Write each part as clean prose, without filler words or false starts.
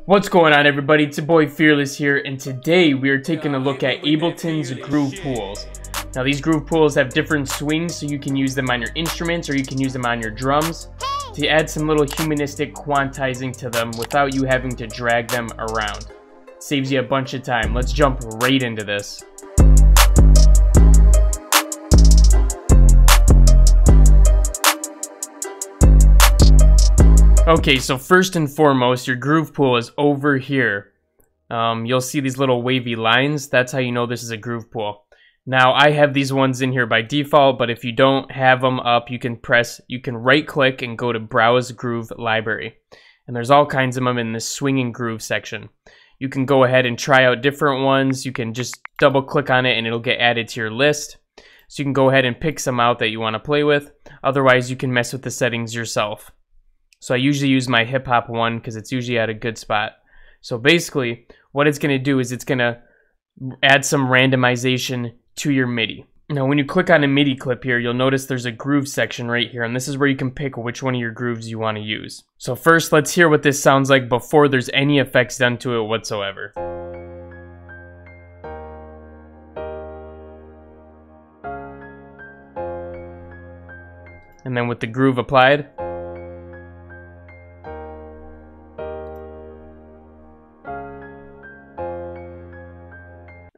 What's going on, everybody? It's your boy Fearless here, and today we are taking a look at Ableton's Groove Pools. Now, these Groove Pools have different swings, so you can use them on your instruments or you can use them on your drums to add some little humanistic quantizing to them without you having to drag them around. Saves you a bunch of time. Let's jump right into this. Okay, so first and foremost, your groove pool is over here. You'll see these little wavy lines. That's how you know this is a groove pool. Now, I have these ones in here by default, but if you don't have them up, you can right click and go to Browse Groove Library. And there's all kinds of them in this swinging groove section. You can go ahead and try out different ones. You can just double click on it and it'll get added to your list. So you can go ahead and pick some out that you want to play with. Otherwise, you can mess with the settings yourself. So I usually use my hip hop one because it's usually at a good spot. So basically, what it's going to do is it's going to add some randomization to your MIDI. Now, when you click on a MIDI clip here, you'll notice there's a groove section right here, and this is where you can pick which one of your grooves you want to use. So first, let's hear what this sounds like before there's any effects done to it whatsoever. And then with the groove applied,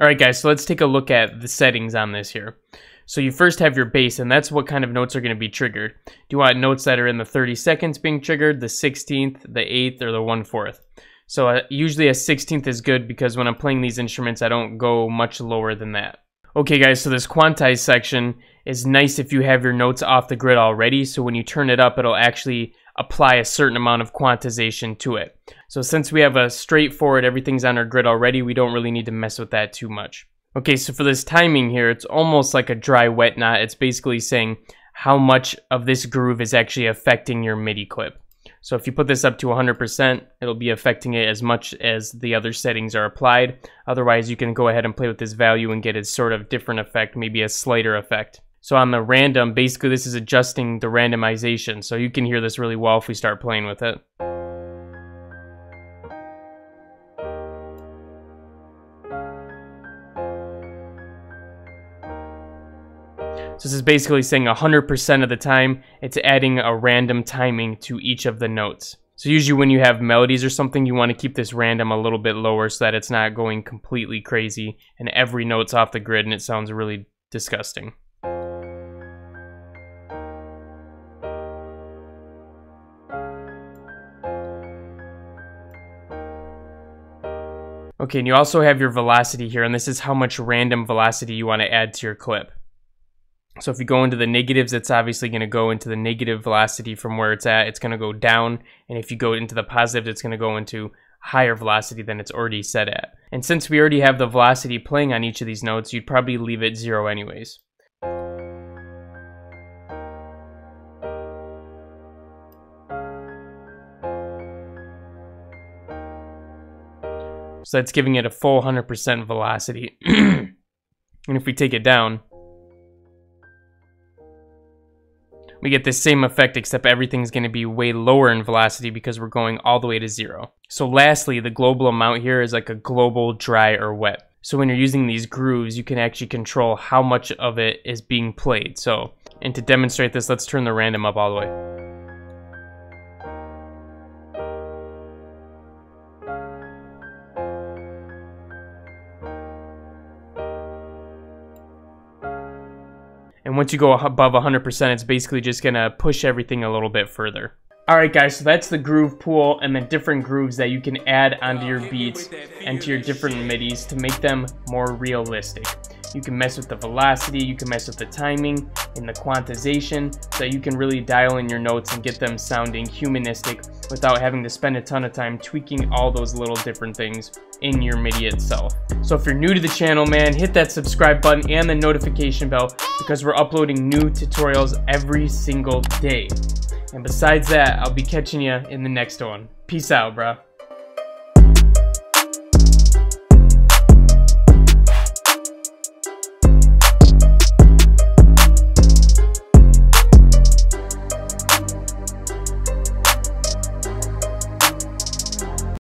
alright guys, so let's take a look at the settings on this here. So you first have your bass, and that's what kind of notes are going to be triggered. Do you want notes that are in the 30 seconds being triggered, the 16th, the 8th, or the 1/4? So usually a 16th is good because when I'm playing these instruments, I don't go much lower than that. Okay guys, so this quantize section is nice if you have your notes off the grid already, so when you turn it up, it'll actually apply a certain amount of quantization to it. So since we have a straightforward, everything's on our grid already, we don't really need to mess with that too much. Okay, so for this timing here, it's almost like a dry wet knot. It's basically saying how much of this groove is actually affecting your MIDI clip. So if you put this up to 100%, it'll be affecting it as much as the other settings are applied. Otherwise, you can go ahead and play with this value and get a sort of different effect, maybe a slighter effect. So on the random, basically this is adjusting the randomization. So you can hear this really well if we start playing with it. So this is basically saying 100% of the time, it's adding a random timing to each of the notes. So usually when you have melodies or something, you want to keep this random a little bit lower so that it's not going completely crazy and every note's off the grid and it sounds really disgusting. Okay, and you also have your velocity here, and this is how much random velocity you want to add to your clip. So if you go into the negatives, it's obviously going to go into the negative velocity from where it's at. It's going to go down, and if you go into the positive, it's going to go into higher velocity than it's already set at. And since we already have the velocity playing on each of these notes, you'd probably leave it 0 anyways. So that's giving it a full 100% velocity. And if we take it down, we get the same effect, except everything's going to be way lower in velocity because we're going all the way to 0. So lastly, the global amount here is like a global dry or wet. So when you're using these grooves, you can actually control how much of it is being played. So, and to demonstrate this, let's turn the random up all the way. And once you go above 100%, it's basically just going to push everything a little bit further. Alright guys, so that's the groove pool and the different grooves that you can add onto your beats and to your different midis to make them more realistic. You can mess with the velocity, you can mess with the timing and the quantization, so you can really dial in your notes and get them sounding humanistic without having to spend a ton of time tweaking all those little different things in your MIDI itself. So if you're new to the channel, man, hit that subscribe button and the notification bell because we're uploading new tutorials every single day. And besides that, I'll be catching you in the next one. Peace out, bro.